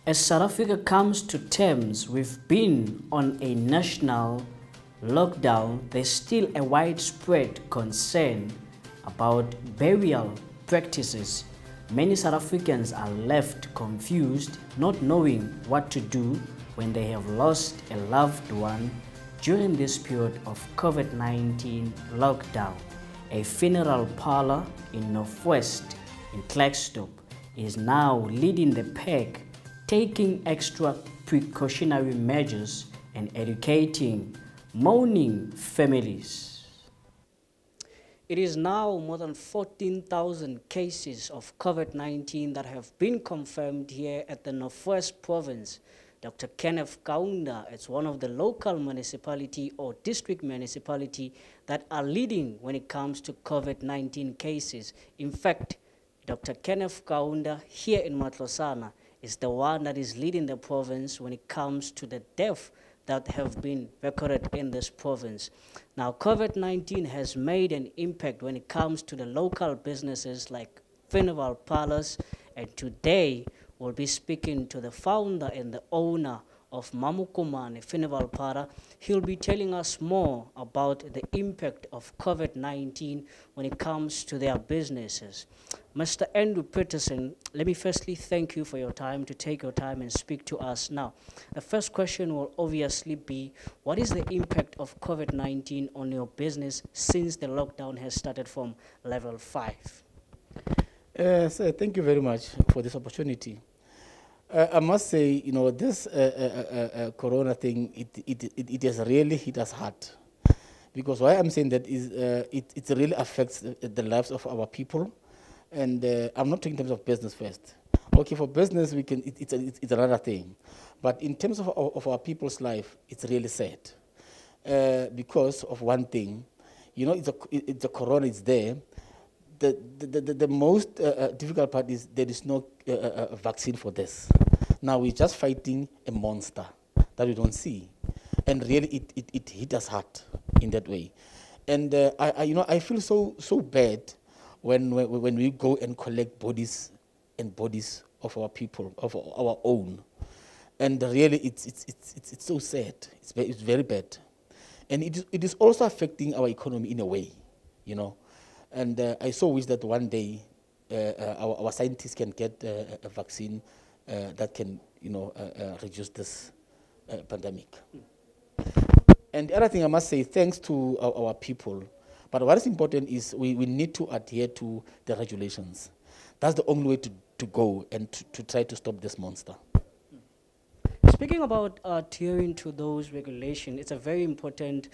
As South Africa comes to terms with being on a national lockdown, there's still a widespread concern about burial practices. Many South Africans are left confused, not knowing what to do when they have lost a loved one during this period of COVID-19 lockdown. A funeral parlor in Northwest in Klerksdorp is now leading the pack, taking extra precautionary measures and educating mourning families. It is now more than 14,000 cases of COVID-19 that have been confirmed here at the Northwest Province. Dr. Kenneth Kaunda is one of the local municipality or district municipality that are leading when it comes to COVID-19 cases. In fact, Dr. Kenneth Kaunda here in Matlosana is the one that is leading the province when it comes to the deaths that have been recorded in this province. Now, COVID-19 has made an impact when it comes to the local businesses like funeral parlors, and today we'll be speaking to the founder and the owner of Mamukumane Funeral Parlor. He'll be telling us more about the impact of COVID-19 when it comes to their businesses. Mr. Andrew Peterson, let me firstly thank you for your time, to take your time and speak to us. Now, the first question will obviously be, what is the impact of COVID-19 on your business since the lockdown has started from level 5? So thank you very much for this opportunity. I must say, you know, this corona thing, it has really hit us hard. Because why I'm saying that is it really affects the lives of our people. And I'm not talking in terms of business first. Okay, for business, we can. It's another thing. But in terms of our people's life, it's really sad. Because of one thing, you know, it's a corona is there. The most difficult part is there is no vaccine for this. Now we're just fighting a monster that we don't see, and really it hit us hard in that way. And I feel so bad when we go and collect bodies of our people, of our own, and really it's so sad. It's very bad, and it is also affecting our economy in a way, you know. And I so wish that one day our scientists can get a vaccine that can, you know, reduce this pandemic. And the other thing I must say, thanks to our people, but what is important is we need to adhere to the regulations. That's the only way to go and to try to stop this monster. Speaking about adhering to those regulations, it's a very important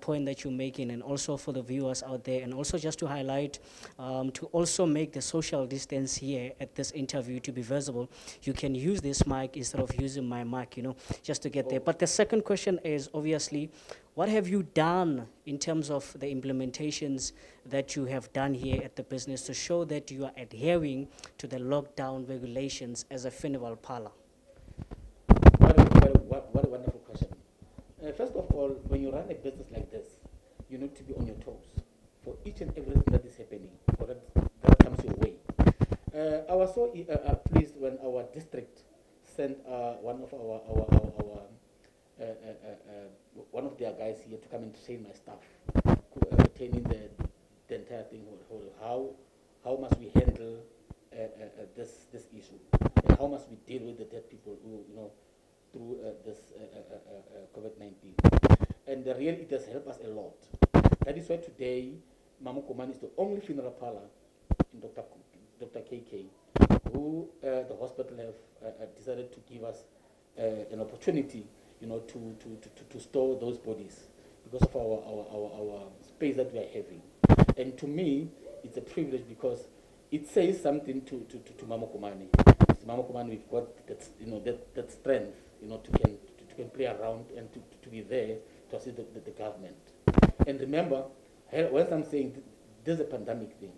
point that you're making, and also for the viewers out there, and also just to highlight, to also make the social distance here at this interview to be visible, you can use this mic instead of using my mic, you know, just to get there. But the second question is, obviously, what have you done in terms of the implementations that you have done here at the business to show that you are adhering to the lockdown regulations as a funeral parlor? What a wonderful question. First of all, when you run a business like this, you need to be on your toes for each and everything that is happening, or that comes your way. I was so pleased when our district sent one of their guys here to come and train my staff, training the entire thing, how must we handle this issue, and how must we deal with the dead people who, you know, through this COVID-19. And really it has helped us a lot. That is why today Mamukumane is the only funeral parlor in Dr. KK, who the hospital have decided to give us an opportunity, you know, to store those bodies because of our space that we are having. And to me, it's a privilege because it says something to Mamukumane. Mamukumane, we've got that, you know, that strength, you know, to can play around and to be there to assist the government. And remember, when I'm saying there's a pandemic thing,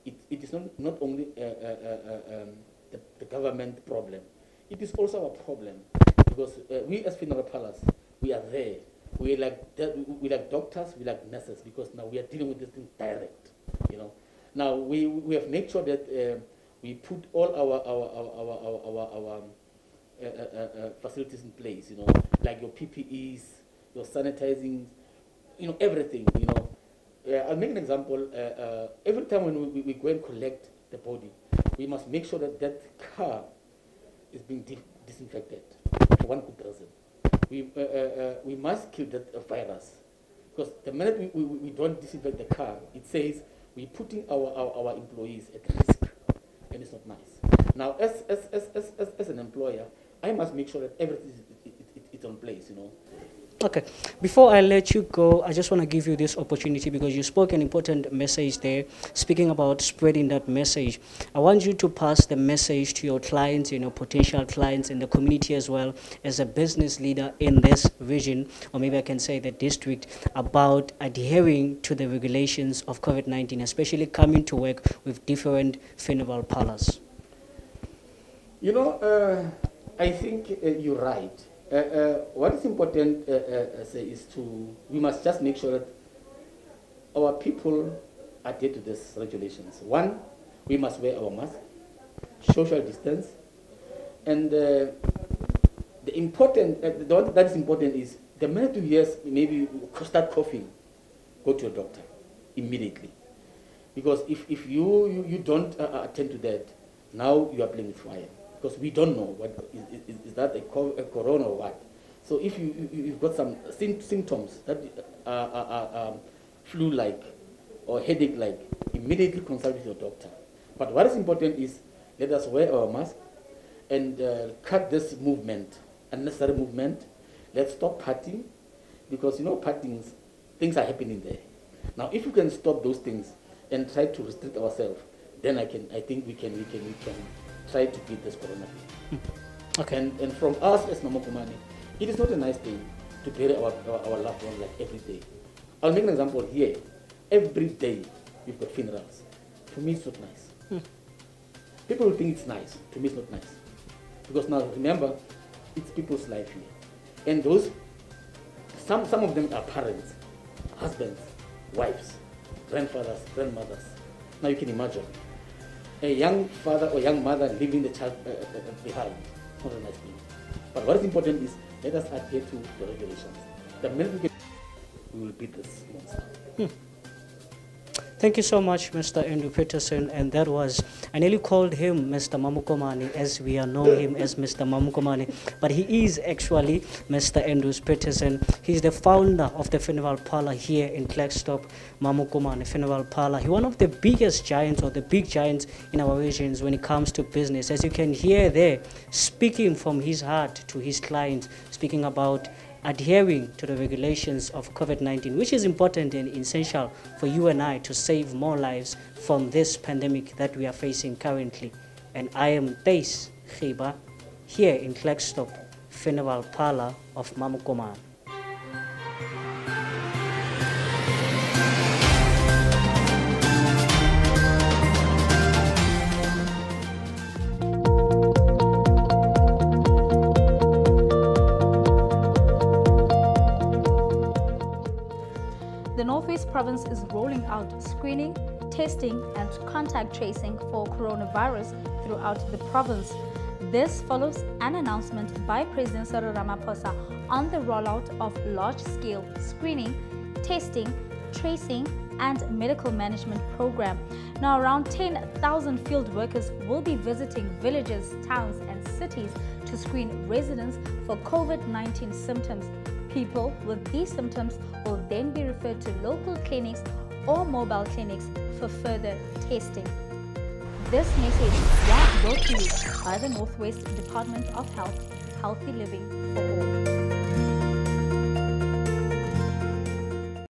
it is not only the government problem, it is also our problem, because we as funeral parlors, we are there. We like doctors, we like nurses, because now we are dealing with this thing direct, you know. Now we have made sure that we put all our facilities in place, like your PPEs, your sanitizing, everything, I'll make an example. Every time when we go and collect the body, we must make sure that that car is being disinfected for one good reason. We must kill that virus, because the minute we don't disinfect the car, it says we're putting our employees at risk, and it's not nice. Now, as an employer, I must make sure that everything is on place, Okay, before I let you go, I just want to give you this opportunity because you spoke an important message there, speaking about spreading that message. I want you to pass the message to your clients, potential clients in the community as well as a business leader in this region, or maybe I can say the district, about adhering to the regulations of COVID-19, especially coming to work with different funeral parlors. I think you're right. What is important is we must just make sure that our people adhere to these regulations. One, we must wear our mask, social distance, and the one that is important is the minute you hear maybe start coughing, go to your doctor immediately, because if you don't attend to that, now you are playing with fire. Because we don't know what is that a corona or what. So if you've got some symptoms that are flu-like or headache-like, immediately consult with your doctor. But what is important is let us wear our mask and cut this movement, unnecessary movement. Let's stop partying, because partying, things are happening there. Now, if you can stop those things and try to restrict ourselves, then I think we can try to beat this corona thing. Okay. And from us as Mamokomane, it is not a nice thing to bury our loved ones like every day. I'll make an example here. Every day we've got funerals. To me, it's not nice. People will think it's nice. To me, it's not nice. Because now, remember, it's people's life here. And some of them are parents, husbands, wives, grandfathers, grandmothers. Now you can imagine a young father or young mother leaving the child behind. It's not a nice thing. But what is important is let us adhere to the regulations. The minute we will beat this monster. Thank you so much, Mr. Andrew Peterson. And that was, I nearly called him Mr. Mamokomane, as we know him as Mr. Mamokomane, but he is actually Mr. Andrew Peterson. He's the founder of the funeral parlor here in Klerksdorp, Mamokomane Funeral Parlor. He's one of the biggest giants, or the big giants in our regions when it comes to business. As you can hear there, speaking from his heart to his clients, speaking about adhering to the regulations of COVID-19, which is important and essential for you and I to save more lives from this pandemic that we are facing currently. And I am Thais Khiba here in Klerksdorp Funeral Parlor of Mamokomane. The Northeast Province is rolling out screening, testing and contact tracing for coronavirus throughout the province. This follows an announcement by President Cyril Ramaphosa on the rollout of large-scale screening, testing, tracing and medical management program. Now, around 10,000 field workers will be visiting villages, towns and cities to screen residents for COVID-19 symptoms. People with these symptoms will then be referred to local clinics or mobile clinics for further testing. This message was brought to you by the Northwest Department of Health, Healthy Living for All.